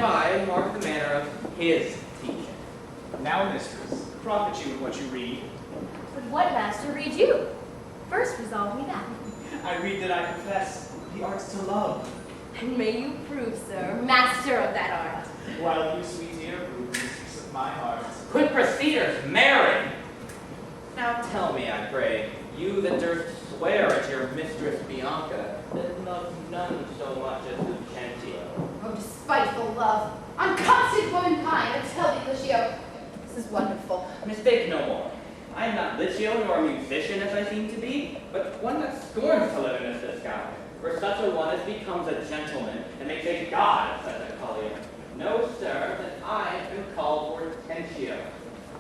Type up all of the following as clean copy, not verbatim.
I mark the manner of his teaching. Now, mistress, profit you with what you read. But what master read you? First resolve me that. I read that I profess the arts to love. And may you prove, sir, master of that art. While you, sweet ear, prove the mistress of my heart. Quick proceeders, marry! Now tell me, I pray, you that durst swear at your mistress Bianca, that loved none so much as Lucentio. Oh, despiteful love, unconstant womankind, I tell thee, Lucio, this is wonderful. Mistake no more. I am not Licio nor a musician as I seem to be, but one that scorns to live in a sky. For such a one as becomes a gentleman and makes a god of such a collier. Know, sir, that I have been called Hortensio.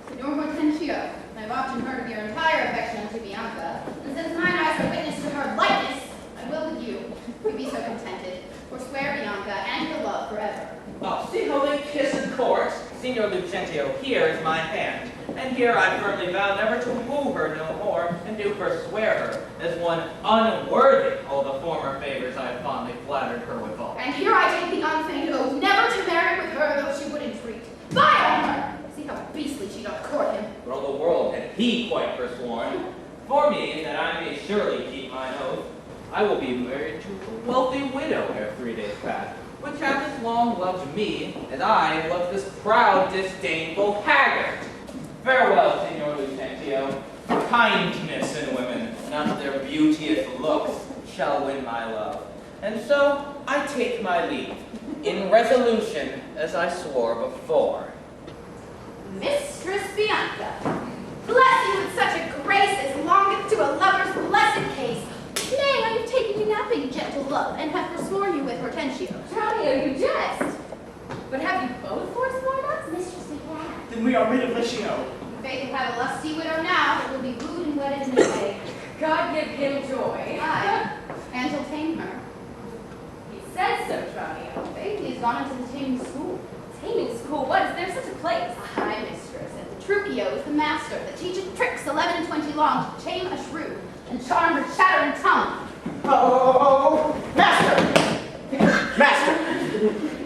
Signor Hortensio, I have often heard of your entire affection unto Bianca, and since mine eyes are witness to her likeness, I will with you, if you be so contented, forswear Bianca and her love forever. Oh, see how they kiss in court? Signor Lucentio, here is my hand, and here I firmly vow never to woo her no more, and do forswear her, as one unworthy all the former favors I have fondly flattered her withal. And here I take the unfeigned oath never to marry with her, though she would entreat. Fie on her! See how beastly she doth court him. For all the world had he quite forsworn. For me, that I may surely keep mine oath, I will be married to a wealthy widow ere 3 days pass, which hath as long loved me as I have loved this proud, disdainful haggard. Farewell, Signor Lucentio. Kindness in women, not their beauteous looks, shall win my love. And so I take my leave, in resolution as I swore before. Mistress Bianca, bless you with such a grace as longeth to a lover's blessed case. Nay, I have taken you napping, gentle love, and have forsworn you with Hortensio. Tranio, you jest. But have you both forsworn us? Mistress, we have. Then we are rid of Licio. Faith will have a lusty widow now that will be wooed and wedded in the way. God give him joy. Aye, and he'll tame her. He says so, Tranio. Faith, he has gone into the taming school. Taming school? What? Is there such a place? Aye, mistress, and Petruchio is the master that teacheth tricks 11 and 20 long to tame a shrew and charm her chattering tongue. Oh, master! Master!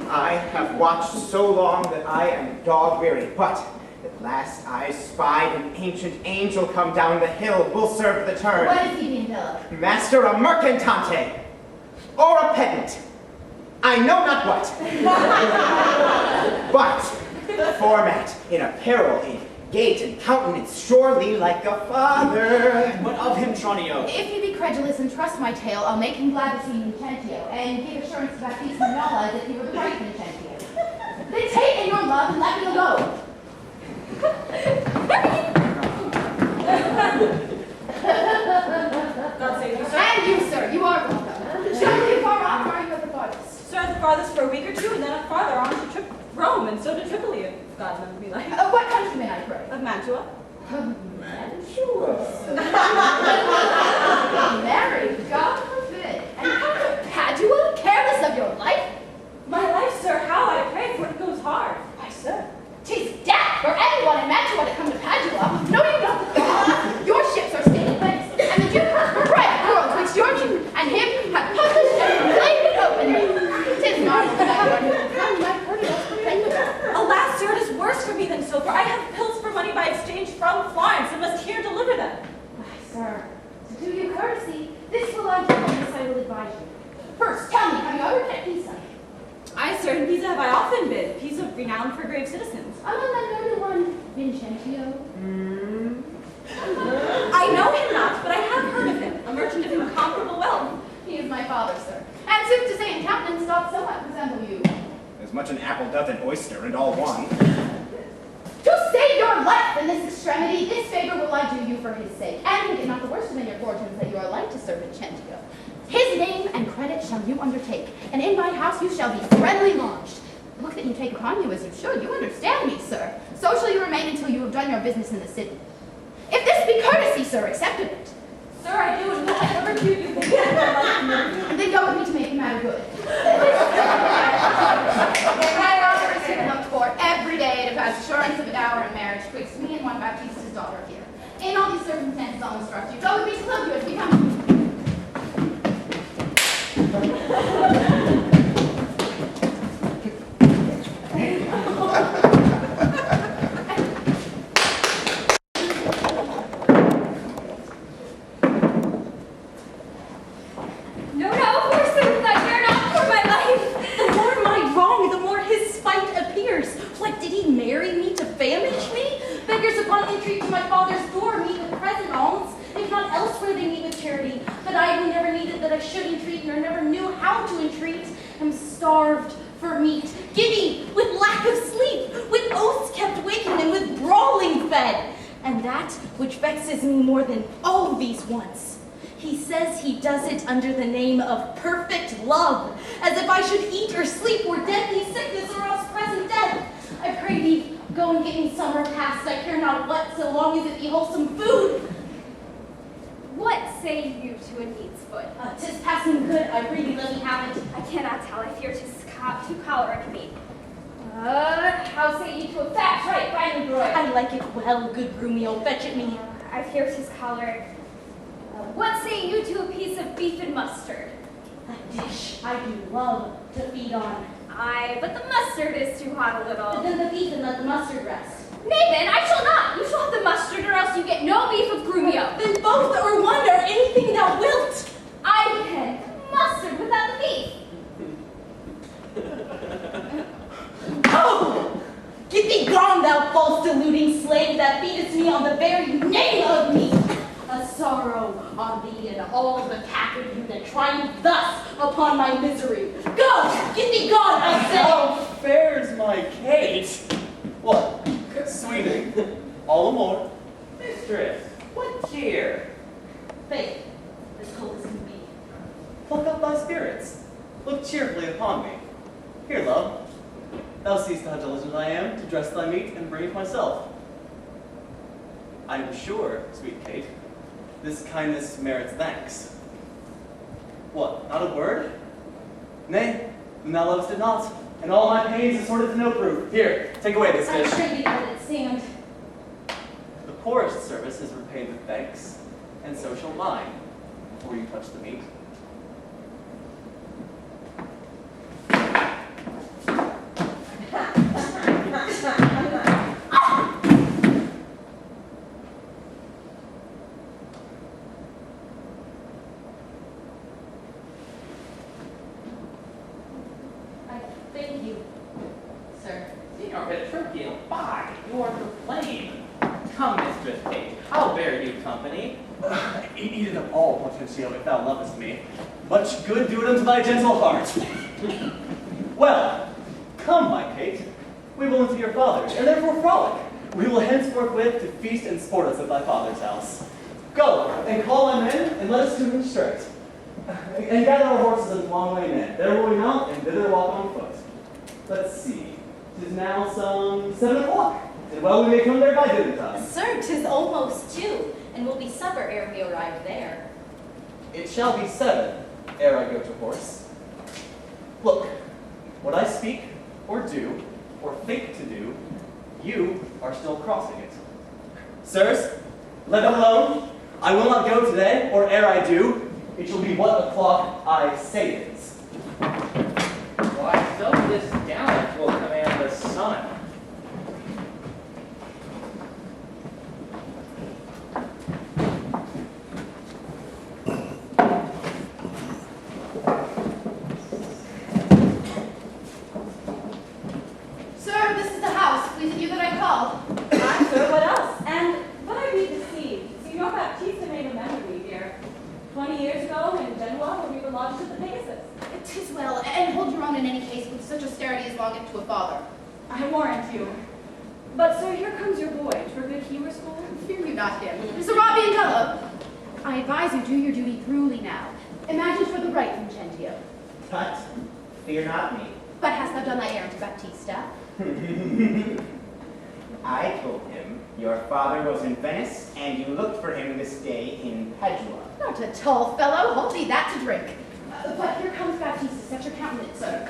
I have watched so long that I am dog-weary, but at last I spied an ancient angel come down the hill. Will serve the turn. What is he being of? Master, a mercantante, or a pedant. I know not what. But format, in apparel, in gait and countenance, surely like a father. What of him, Tranio? If you be credulous and trust my tale, I'll make him glad to see Lucentio, and give assurance to Baptiste and Nola as if he were the right Lucentio. Then take in your love and let me alone. God save you, sir. And you, sir, you are welcome. Shall we far off, or are you at the farthest? Sir, the farthest for a week or two, and then up farther on to Rome, and so to Tripoli, if God knows me like. What countryman, I pray? Of Mantua. Married, God forbid. And come to Padua, careless of your life? My life, sir, how I pray, for it goes hard. Why, sir, 'tis death for anyone in Mantua to come to Padua. Know you not the law? Your ships are staying in Venice, and the Duke has right world twixt your Jew and him have published and proclaimed it openly. 'Tis marvelous that you are come, my courtiers, proclaimable. Alas, sir, it is worse for me than so, for I have pills for money by exchange from Florence, and must here deliver them. Why, sir, to do you courtesy, this will I do, and this I will advise you. First, tell me, have you ever been at Pisa? Aye, sir, in Pisa have I often been. Pisa renowned for grave citizens. Among that noted one, Vincentio. I know him not, but I have heard of him, a merchant of incomparable wealth. He is my father, sir. And sooth to say, in countenance doth somewhat resemble you. As much an apple doth an oyster, and all one. To save your life in this extremity, this favor will I do you for his sake. And think it not the worst of in your fortunes that you are like to serve Vincentio. His name and credit shall you undertake, and in my house you shall be friendly lodged. Look that you take upon you as you should. You understand me, sir. So shall you remain until you have done your business in the city. If this be courtesy, sir, accept of it. Sir, I do, and whatever you do, Then go with me to make the matter good. My father is here looked for every day to pass assurance of a dower and marriage twixt me and one Baptiste, his daughter, here. In all these circumstances, I'll instruct you. Go with me to love you as we come. marry me to famish me? Beggars upon entry to my father's door meet with present alms. If not elsewhere, they meet with charity. But I who never needed that I should entreat, nor never knew how to entreat, am starved for meat, giddy with lack of sleep, with oaths kept waking, and with brawling fed. And that which vexes me more than all these wants, he says he does it under the name of perfect love, as if I should eat or sleep, or deadly sickness, or else present death. I pray thee, go and get me some repast, I care not what, so long as it be wholesome food. What say you to a neat's foot? 'Tis passing good, I pray thee, let me have it. I cannot tell, I fear 'tis too choleric meat. How say you to a fat tripe, finely broiled? I like it well, good Grumio, fetch it me. I fear 'tis choleric. What say you to a piece of beef and mustard? A dish I do love to feed on. Aye, but the mustard is too hot a little. Then the beef and let the mustard rest. Nay then, I shall not. You shall have the mustard, or else you get no beef of Grumio. Then both or one or anything thou wilt. I can mustard without the beef. Oh! Get thee gone, thou false deluding slave that feedest me on the very name of me. A sorrow on thee and all the pack of you that triumph thus upon my misery. Go! Get thee gone, I say! How fares my Kate? What? Sweeting? All more? Mistress, what cheer? Faith, as cold as can be. Pluck up thy spirits. Look cheerfully upon me. Here, love. Thou seest how diligent I am to dress thy meat and bring it myself. I am sure, sweet Kate, this kindness merits thanks. What, not a word? Nay, then thou lovest it not, and all my pains assorted to no proof. Here, take away this I dish. pray thee let it stand. The poorest service is repaid with thanks, and so shall mine, before you touch the meat. I thank you, sir. Signor Petruchio, fie, you are to blame. Come, Mistress Kate, I'll bear you company. Eat it up all, Potentio, if thou lovest me. Much good do it unto thy gentle heart. Well, come, my Kate. We will into your father's, and therefore frolic. We will henceforth live to feast and sport us at thy father's house. Go, and call my men, and let us do him straight. And gather our horses into long way men. There will we mount, and thither walk on foot. Let's see. 'Tis now some 7 o'clock, and well we may come there by dinner time. Sir, 'tis almost 2, and will be supper ere we arrive there. It shall be 7 ere I go to horse. Look, what I speak, or do, or think to do, you are still crossing it. Sirs, let it alone. I will not go today, or ere I do, it shall be what o'clock I say it is. Why, so this gallant will command the sun. Sir, this is the house. Please it you that I called. I'm sure what else? And what I be deceived, Signor Baptista made a memory here. 20 years ago in Genoa, when we were lodged at the Pegasus. 'Tis well, and hold your own in any case with such austerity as longeth to a father. I warrant you. But sir, here comes your boy. For good humor school? Fear you not him. Mr. Robbie and Della. I advise you do your duty truly now. Imagine for the right, Vincentio. Tut, fear not me. But hast thou done thy errand to Baptista? I told him your father was in Venice, and you looked for him this day in Padua. Not a tall fellow, hold thee that to drink. But here comes Baptista, set your countenance, sir.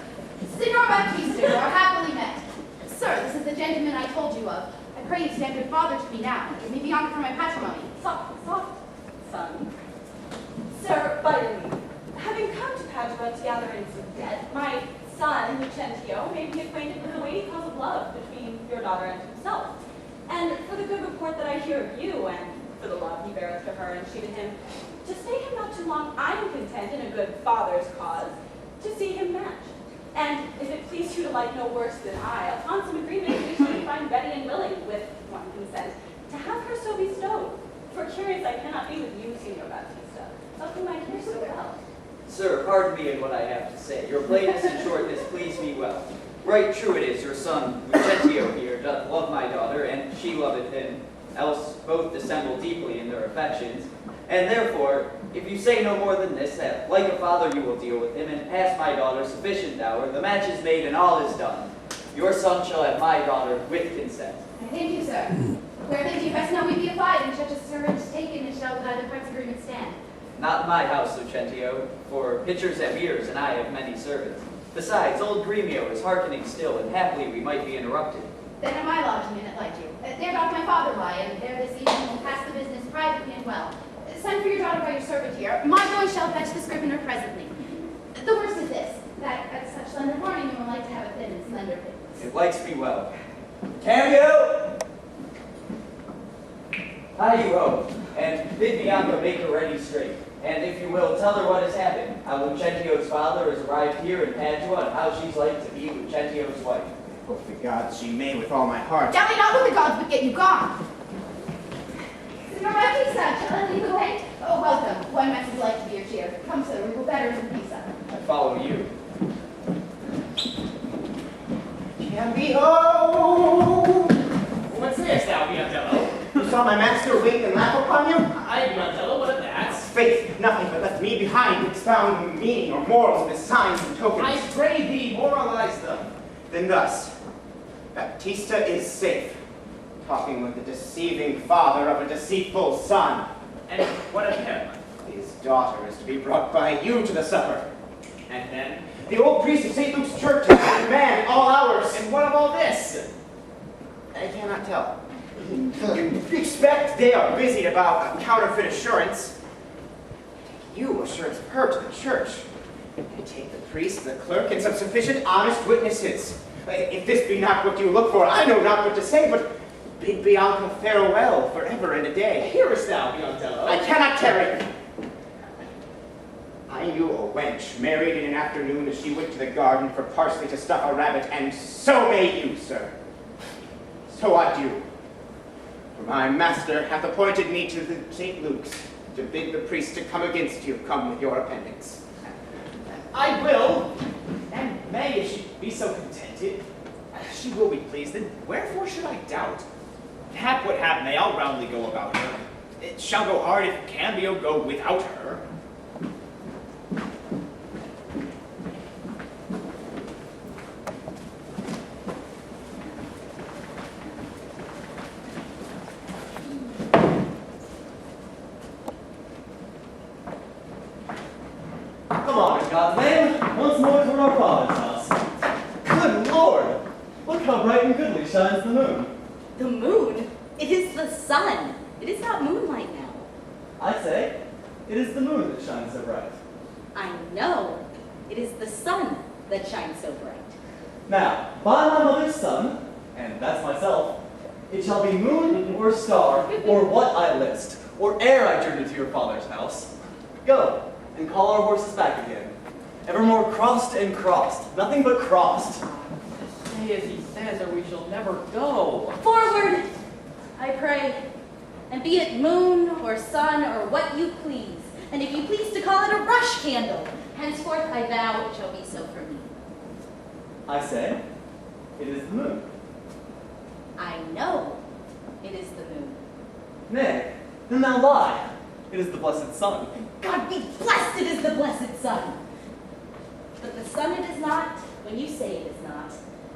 Signor Baptista, you are happily met. Sir, this is the gentleman I told you of. I pray you stand good father to me now, and give me the honor for my patrimony. Soft, soft, son. Sir, by your leave, having come to Padua to gather in some debt, my son, Lucentio, may be acquainted with the weighty cause of love between your daughter and himself. And for the good report that I hear of you, and for the love he beareth to her and she to him, to stay him not too long, I am content in a good father's cause to see him matched. And if it please you to like no worse than I, upon some agreement mutually by find ready and willing, with one consent, to have her so bestowed. For curious I cannot be with you, Signor Baptista, of whom I hear so well. Sir, pardon me in what I have to say. Your plainness and shortness please me well. Right true it is, your son Lucentio here doth love my daughter, and she loveth him, else both dissemble deeply in their affections. And therefore, if you say no more than this, that like a father you will deal with him, and pass my daughter sufficient dower, the match is made and all is done. Your son shall have my daughter with consent. Thank you, sir. Where then do you best know we be applied, and such a servant taken, and shall without the price agreement stand? Not in my house, Lucentio, for pitchers have ears, and I have many servants. Besides, old Gremio is hearkening still, and happily we might be interrupted. Then at my lodging in at Lightdew. There doth my father lie, and there this evening will pass the business privately and well. Send for your daughter by your servant here. My boy shall fetch the scrivener presently. The worst is this, that at such slender morning you will like to have a thin and slender pittance. It likes me well. Cameo! Hi-you-ho, and bid Bianca make her ready straight. And if you will, tell her what has happened, how Lucentio's father has arrived here in Padua, and how she's like to be Lucentio's wife. Hope the gods she may with all my heart. Tell me not what the gods would get you gone. Signor Baptista, shall I lead the way? Oh, welcome. One message like to be your cheer. Come, sir, we will better than pizza. I follow you. Cambio! What sayest thou, Biondello? You saw my master wink and laugh upon you? Aye, Biondello, what of that? Faith, nothing but left me behind to expound the meaning or morals of his signs and tokens. I pray thee, moralize them. Then thus, Baptista is safe, talking with the deceiving father of a deceitful son. And what of him? His daughter is to be brought by you to the supper. And then? The old priest of St. Luke's church has been demand all hours. And what of all this? I cannot tell. You expect they are busied about a counterfeit assurance. You assurance her to the church. And take the priest, the clerk, and some sufficient honest witnesses. If this be not what you look for, I know not what to say, but bid Bianca farewell forever and a day. Hearest thou, Biondello? I cannot tarry. I knew a wench married in an afternoon as she went to the garden for parsley to stuff a rabbit, and so may you, sir. So adieu. For my master hath appointed me to the St. Luke's to bid the priest to come against you. Come with your appendix. I will, and may, if she be so contented, she will be pleased, then wherefore should I doubt? Hap what hap may, I'll roundly go about her. It shall go hard if Cambio go without her. Come on, in God's name, once more toward our father's house. Good Lord! Look how bright and goodly shines the moon. The moon? It is the sun. It is not moonlight now. I say, it is the moon that shines so bright. I know. It is the sun that shines so bright. Now, by my mother's son, and that's myself, it shall be moon or star, or what I list, or ere I journey to your father's house. Go, and call our horses back again. Evermore crossed and crossed, nothing but crossed. Say as he says, or we shall never go. Forward, I pray, and be it moon or sun or what you please, and if you please to call it a rush candle, henceforth I vow it shall be so for me. I say, it is the moon. I know it is the moon. Nay, then thou lie. It is the blessed sun. God be blessed, it is the blessed sun. But the sun it is not when you say it is not,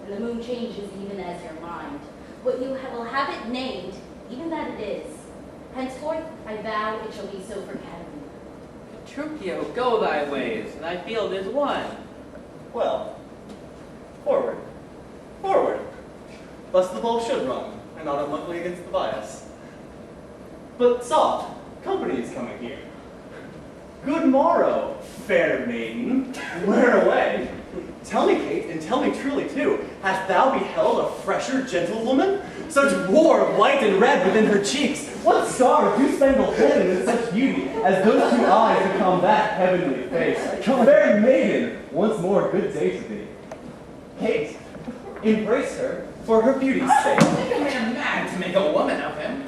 and the moon changes even as your mind. What you will have it named, even that it is. Henceforth I vow it shall be so for Catalina. Petruchio, go thy ways, thy field is won. Well, forward, forward. Thus the ball should run, and not unluckily against the bias. But soft, company is coming here. Good morrow, fair maiden. Where away? Tell me, Kate, and tell me truly too, hast thou beheld a fresher gentlewoman? Such war of white and red within her cheeks. What star do spangled heaven in such beauty as those two eyes that come that heavenly face? Fair maiden, once more good day to thee. Kate, embrace her, for her beauty's sake. Make a man mad to make a woman of him.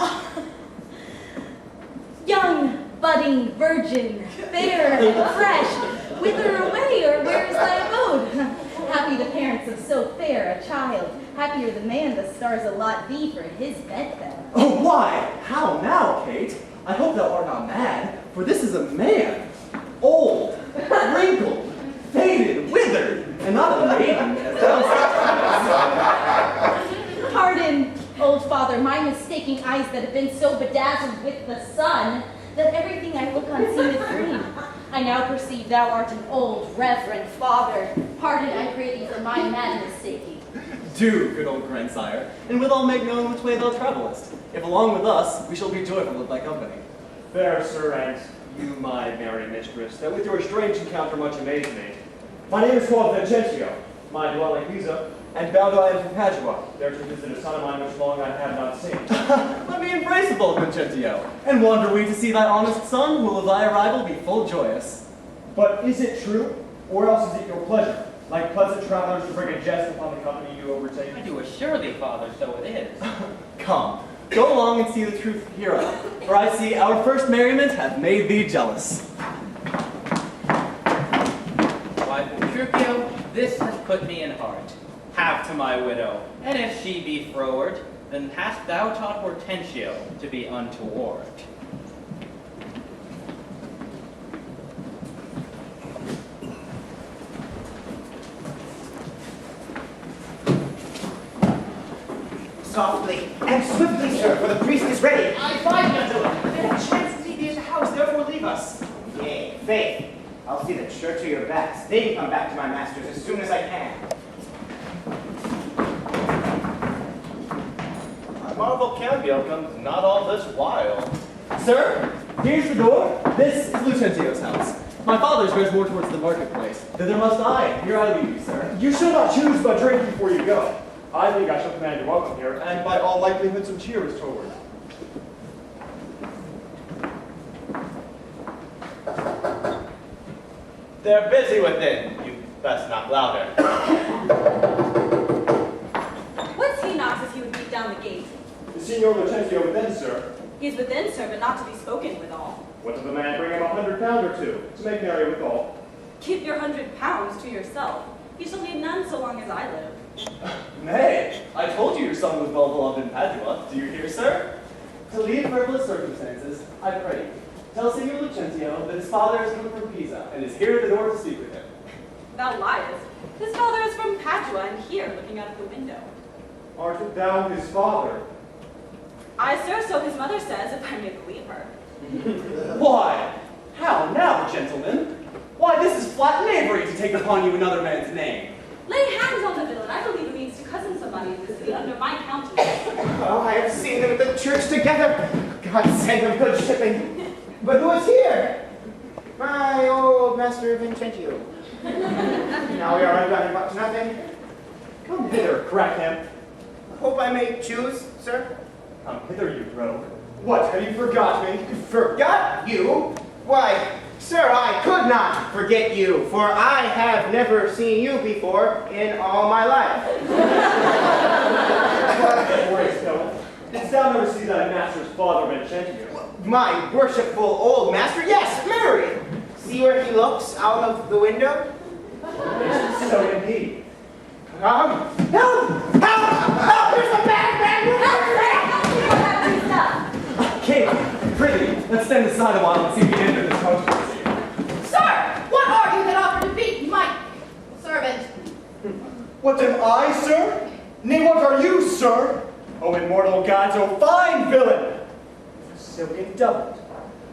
Young, budding, virgin, fair and fresh, whither away or where is thy abode? Happy the parents of so fair a child, happier the man the stars allot thee for his bedfellow. Oh, why? How now, Kate? I hope thou art not mad, for this is a man. Old, wrinkled, faded, withered, and not a maiden, as thou sayest. Pardon, old father, my mistaking eyes that have been so bedazzled with the sun, that everything I look on seemeth green. I now perceive thou art an old, reverend father. Pardon, I pray thee, for my mad mistaking. Do, good old grandsire, and withal make known which way thou travellest. If along with us, we shall be joyful of thy company. Fair sir, and you, my merry mistress, that with your strange encounter much amaze me. My name is called Vincentio, my dwelling Pisa, and bound I am to Padua, there to visit a son of mine which long I have not seen. Let me embrace the bold Vincentio, and wander we to see thy honest son, who will of thy arrival be full joyous. But is it true, or else is it your pleasure, like pleasant travelers to bring a jest upon the company you overtake? I do assure thee, father, so it is. Come, go along and see the truth hereof, for I see our first merriment hath made thee jealous. Why, Petruchio, this has put me in heart. Have to my widow, and if she be froward, then hast thou taught Hortensio to be untoward. Softly and swiftly, sir, for the priest is ready. I find gentlemen, there chances he be at the house, therefore leave us. Yea, faith. I'll see that sure to your backs. Then come back to my masters as soon as I can. I marvel Cambio comes not all this while. Sir, here's the door. This is Lucentio's house. My father's bears more towards the marketplace. Thither must I. Here I leave you, sir. You shall not choose but drink before you go. I think I shall command your welcome here, and by all likelihood some cheer is toward. They're busy within. You best knock louder. What's he knocks as he would beat down the gate? The Signor Lucentio within, sir. He is within, sir, but not to be spoken withal. What does the man bring him £100 or two, to make merry withal? Keep your £100 to yourself. You shall need none so long as I live. Nay, I told you your son was well beloved in Padua. Do you hear, sir? To leave frivolous circumstances, I pray you, tell Signor Lucentio that his father has come from Pisa, and is here at the door to speak with him. Thou liest. His father is from Padua, and here, looking out of the window. Art thou his father? Aye, sir, so his mother says, if I may believe her. Why? How now, gentlemen? Why, this is flat knavery to take upon you another man's name. Lay hands on the villain. I believe he means to cousin somebody in the city under my countenance. Oh, I have seen them at the church together. God send them good shipping. But who is here? My old master Vincentio. Now we are undone about nothing. Come hither, Crackham. Hope I may choose, sir. Come hither, you rogue. What, have you forgot me? Forgot you? Why, sir, I could not forget you, for I have never seen you before in all my life. Didst thou never see thy master's father, Vincentio? My worshipful old master, yes, married. See where he looks out of the window? So indeed. Help! Help! Help! There's a bad Kate, prithee, let's stand aside a while and see if we can enter this controversy. Sir, what are you that offer to beat my servant? What am I, sir? Nay, what are you, sir? Oh, immortal gods, oh, fine villain! A silken doublet,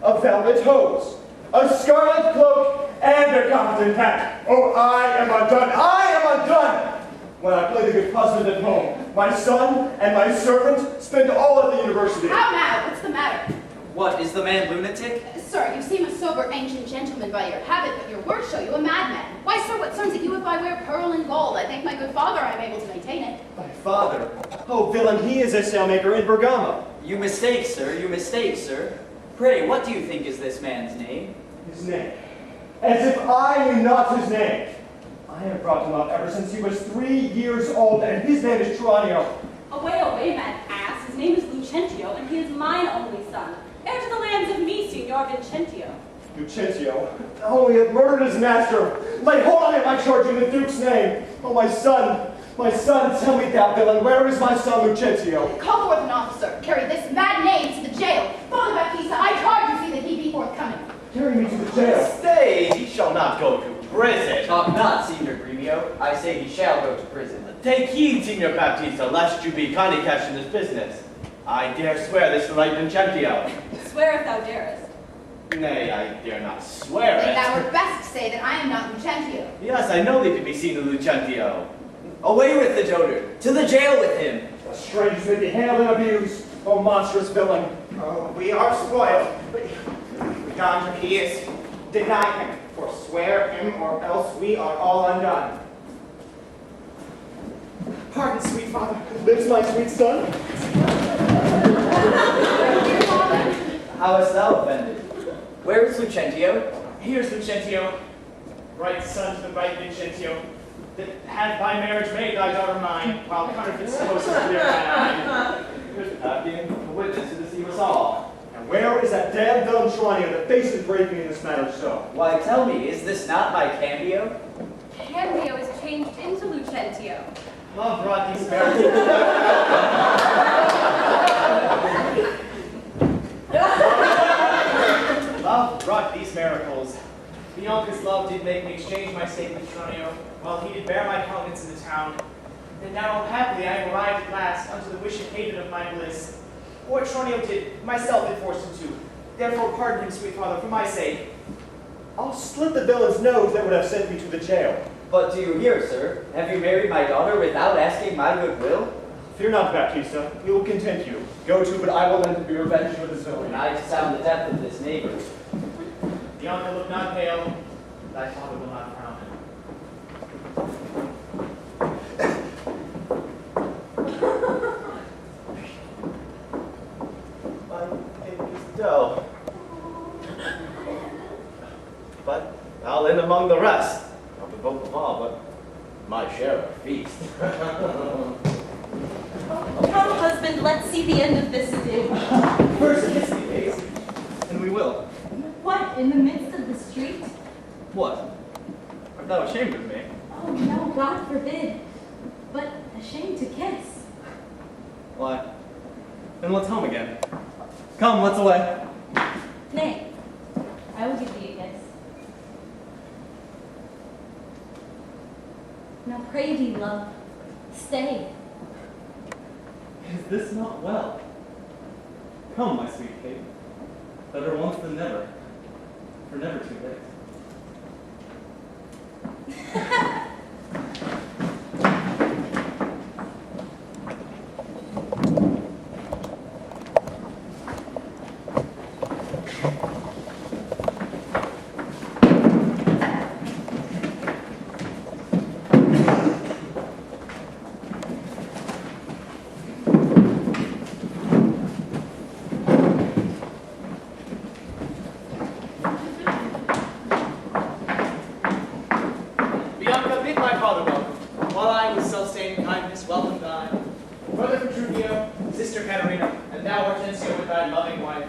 a velvet hose, a scarlet cloak, and a cotton hat. Oh, I am undone! I am undone! When I play the good husband at home, my son and my servant spend all at the university. How now? What's the matter? What, is the man lunatic? Sir, you seem a sober ancient gentleman by your habit, but your words show you a madman. Why, sir, what songs it you if I wear pearl and gold? I thank my good father I am able to maintain it. My father? Oh, villain, he is a sailmaker in Bergamo. You mistake, sir, you mistake, sir. Pray, what do you think is this man's name? His name. As if I knew not his name. I I have brought him up ever since he was 3 years old, and his name is Tranio. Away, mad ass. His name is Lucentio, and he is mine only son, heir to the lands of me, Signor Vincentio. Lucentio, oh, he hath murdered his master. Lay hold on him, I charge you in the Duke's name. Oh, my son, tell me, thou villain, where is my son Lucentio? Call forth an officer. Carry this mad knave to the jail. Father Baptista, I charge you see that he be forthcoming. Carry me to the jail. Stay, he shall not go to prison. Talk not, Signor Gremio. I say he shall go to prison. Take heed, Signor Baptista, lest you be conny catch in this business. I dare swear this right Vincentio. Swear if thou darest. Nay, I dare not swear Then it. thou wert best say that I am not Lucentio. Yes, I know thee to be seen to Lucentio. Away with the dotard. To the jail with him. The strangers may be handled and abused, oh monstrous villain. Oh, we are spoiled, but yonder he is. Deny him, forswear him, or else we are all undone. Pardon, sweet father. Lives my sweet son? How hast thou offended? Where is Lucentio? Here's Lucentio, right son to the right Vincentio, that had by marriage made thy daughter mine, while counterfeit supposed to clear mine eye. Being a witness to deceive us all. And where is that damn villain Tranio that faces breaking in this matter so? Why, tell me, is this not my Cambio? Cambio is changed into Lucentio. Love brought these marriages. Love brought these miracles. Bianca's love did make me exchange my state with Tranio, while he did bear my countenance in the town. And now happily I am arrived at last unto the wished haven of my bliss. What Tranio did, myself did force him to. Therefore pardon him, sweet father, for my sake. I'll slit the villain's nose that would have sent me to the jail. But do you hear, sir? Have you married my daughter without asking my goodwill? Fear not, Baptista. We will content you. Go to, but I will then be revenged for this villain. And I to sound the depth of this neighbor. Bianca, look not pale. Thy father will not frown. My name is Doe. But I'll in among the rest. Not the vote of all, but my share of feast. Come, husband, let's see the end of this ado. First kiss me, babes, and we will. What, in the midst of the street? What? Art thou ashamed of me? Oh, no, God forbid. But ashamed to kiss. Why? Then let's home again. Come, let's away. Nay, I will give thee a kiss. Now pray thee, love, stay. Is this not well? Come, my sweet Kate. Better once than never, for never too late. Bianca, bid my father welcome. While I with self-same kindness welcome thine. Brother Petruchio, sister Caterina, and thou Hortensio with thy loving wife.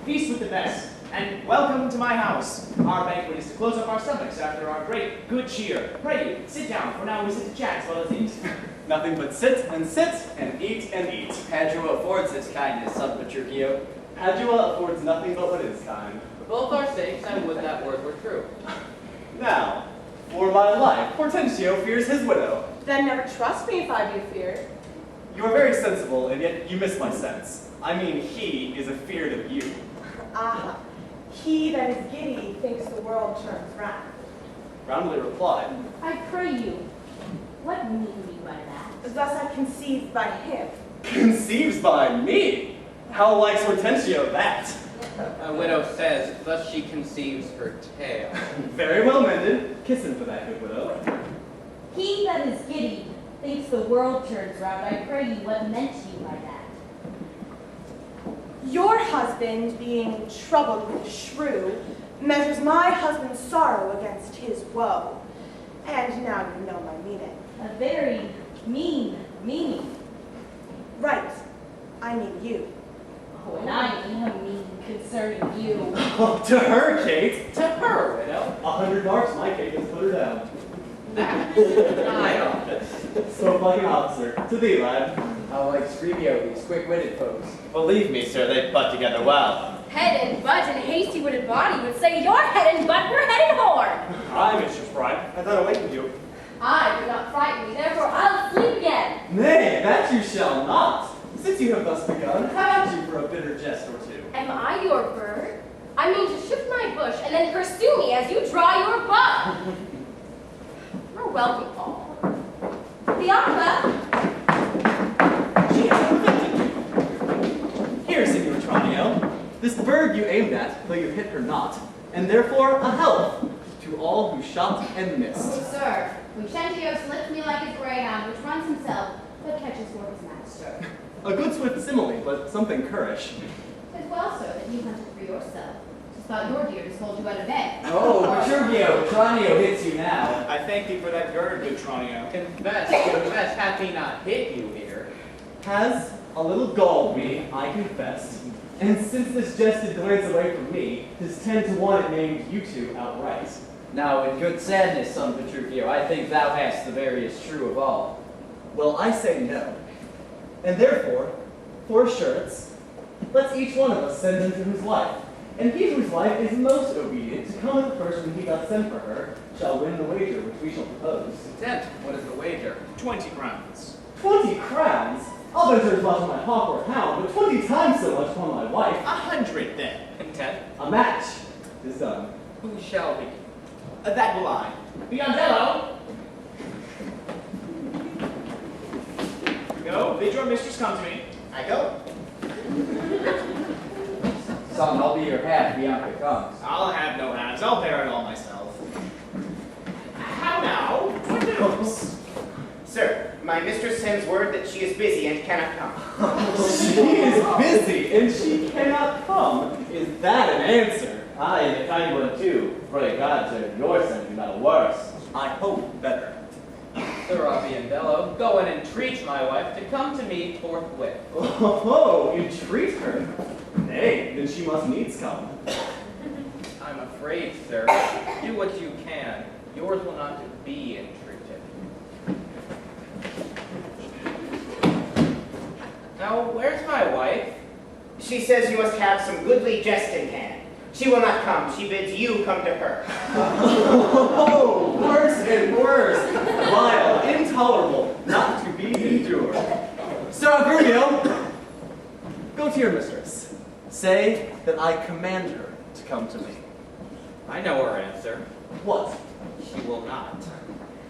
Feast with the best, and welcome to my house. Our banquet is to close up our stomachs after our great good cheer. Pray, sit down, for now we sit to chat as well as eat. Nothing but sit and eat and eat. Padua affords its kindness, son Petruchio. Padua affords nothing but what is kind. For both our sakes, I would that word were true. Now, for my life, Hortensio fears his widow. Then never trust me if I do fear. You are very sensible, and yet you miss my sense. I mean, he is afeard of you. Ah, he that is giddy thinks the world turns round. Roundly replied, I pray you, what mean you by that? Thus I conceived by him. conceives by me. How likes Hortensio that? A widow says, thus she conceives her tale. Very well mended. Kiss him for that, good widow. He that is giddy thinks the world turns round. I pray you, what meant you by that? Your husband, being troubled with Shrew, measures my husband's sorrow against his woe. And now you know my meaning. A very mean meaning. Right. I mean you. Oh, and I am mean concerning you. Oh, to her, Kate. To her, widow. 100 marks, my Kate has put her down. I So like an officer. To thee, lad. I like Screamio, these quick-witted folks. Believe me, sir, they butt together well. Head and butt and hasty-witted body would say your head and butt were head and horn. Aye, Mistress Bride. I thought I wakened you. I do not frighten me, therefore I'll sleep again. Nay, that you shall not. Since you have thus begun, how about you for a bitter jest or two? Am I your bird? I mean to shift my bush and then pursue me as you draw your bow. You're welcome, Paul. Bianca! She has convicted you. Here, Signor Tranio, this bird you aimed at, though you hit her not, and therefore a health to all who shot and missed. Oh, sir, Lucentio slipped me like his greyhound, which runs himself, but catches for his master. A good swift simile, but something currish. Tis well, sir, that you hunted for yourself. Just thought your deer just hold you at a bay. Oh, Petruchio, Tranio hits you now. I thank thee for that gird, good Tranio. confess, hath he not hit you here? Has a little galled me, I confess, and since this jest did glance away from me, 'tis 10 to 1 it named you two outright. Now, in good sadness, son Petruchio, I think thou hast the veriest true of all. Well, I say no. And therefore, for assurance, let's each one of us send unto his wife. And he whose wife is most obedient to come at the first when he doth send for her, shall win the wager which we shall propose. Content, what is the wager? 20 crowns. 20 crowns? I'll venture as much on my hawk or hound, but 20 times so much upon my wife. 100 then. Content, A match is done. who shall be? That will I. Biondello! Go, bid your mistress come to me. I go. Son, I'll be your half, Bianca comes. I'll have no halves. I'll bear it all myself. How now? What news? Sir, my mistress sends word that she is busy and cannot come. She is busy and she cannot come. Is that an answer? Aye, and a kind one too. Pray God, sir, your sending not worse. I hope better. Sir Biondello, go and entreat my wife to come to me forthwith. Oh, entreat her? Nay, then she must needs come. I'm afraid, sir. Do what you can. Yours will not be entreated. Now, where's my wife? She says you must have some goodly jest in hand. She will not come. She bids you come to her. Oh, worse and worse. Vile, intolerable, not to be endured. Sir Grumio, go to your mistress. Say that I command her to come to me. I know her answer. What? She will not.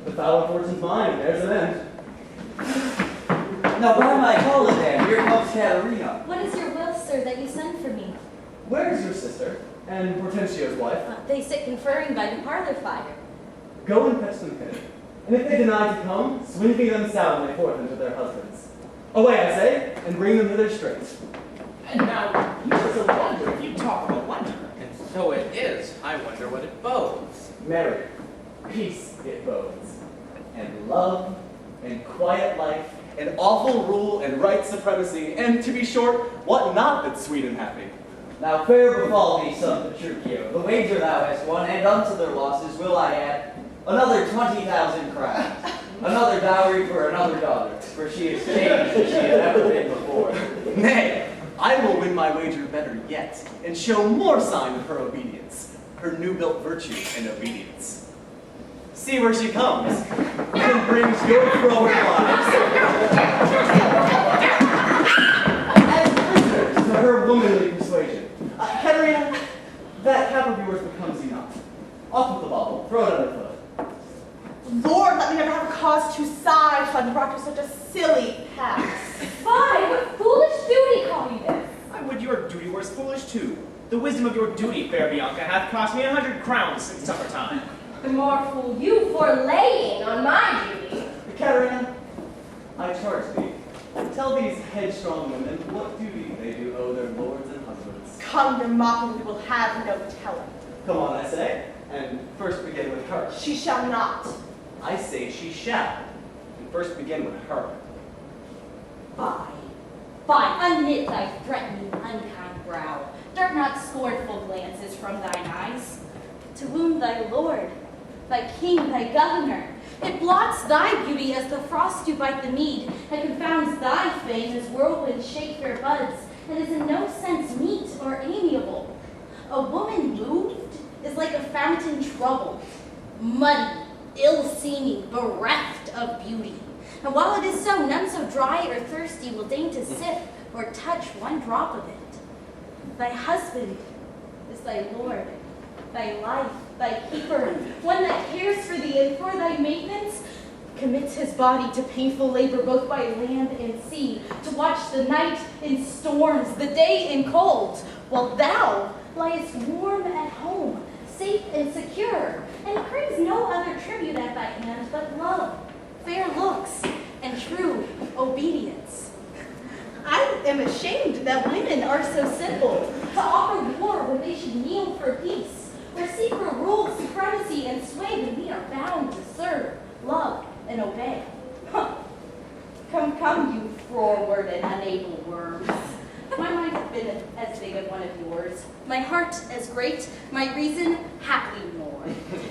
The foul of fortune's mine, there's an end. Now, by my holy then, here comes Katerina. What is your will, sir, that you send for me? Where is your sister and Hortensio's wife? They sit conferring by the parlor fire. Go and fetch them hither. And if they deny to come, swing me them soundly forth unto their husbands. Away, I say, and bring them hither straight. And now, here's a wonder. If you talk of a wonder, and so it is, I wonder what it bodes. Marriage, peace it bodes, and love, and quiet life, and awful rule, and right supremacy, and to be short, what not that's sweet and happy? Now, fair befall thee, son Petruchio. The wager thou hast won, and unto their losses will I add another 20,000 crowns. Another dowry for another daughter, for she is changed as she had ever been before. Nay, I will win my wager better yet, and show more sign of her obedience, her new-built virtue and obedience. See where she comes, and brings your froward lives as prisoners to her womanly persuasion. Katerina, that cap of yours becomes you not. Off with the bauble, throw it underfoot. Lord, let me never have a cause to sigh till I'm brought to such a silly pass. Fie, what foolish duty call you this? I would your duty were as foolish too. The wisdom of your duty, fair Bianca, hath cost me 100 crowns since supper time. The more fool you for laying on my duty. Katerina, I charge thee, tell these headstrong women what duty they do owe their lords and husbands. Come, your mocking, we will have no telling. Come on, I say, and first begin with her. She shall not. I say she shall. And first begin with her. Fie, unknit thy threatening, unkind brow. Dart not scornful glances from thine eyes. To wound thy lord, thy king, thy governor. It blots thy beauty as the frost do bite the mead, and confounds thy fame as whirlwinds shake their buds, and is in no sense meet or amiable. A woman moved is like a fountain troubled, muddy, ill-seeming, bereft of beauty. And while it is so, none so dry or thirsty will deign to sip or touch one drop of it. Thy husband is thy lord, thy life, thy keeper, one that cares for thee and for thy maintenance, commits his body to painful labor both by land and sea, to watch the night in storms, the day in colds, while thou liest warm at home, safe and secure, and craves no other tribute at thy hand but love, fair looks, and true obedience. I am ashamed that women are so simple, to offer war when they should kneel for peace, or seek for rule, supremacy, and sway when we are bound to serve, love, and obey. Huh. Come, you froward and unable worms. My mind has been as big as one of yours, my heart as great, my reason haply more.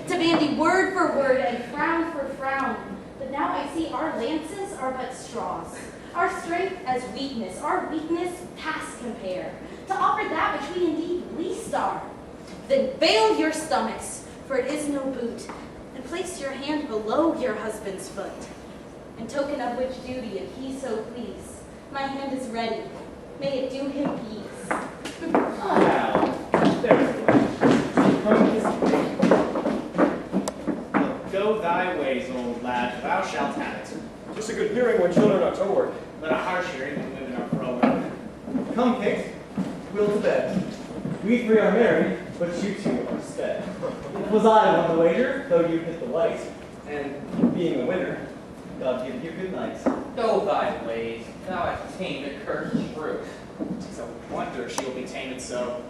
To bandy word for word and frown for frown, but now I see our lances are but straws, our strength as weakness, our weakness past compare, to offer that which we indeed least are. Then veil your stomachs, for it is no boot, and place your hand below your husband's foot. In token of which duty, if he so please, my hand is ready. May it do him peace. Now, there's the way. Come this way. Go thy ways, old lad, thou shalt have it. Just a good hearing when children are toward. But a harsh hearing when women are froward. Come, Kate. We'll to bed. We three are married, but you two are sped. It was I who won the wager, though you hit the white. And being the winner, God give you good night. Go thy ways, thou hast tamed a cursed shrew. Tis a wonder she will be tamed so.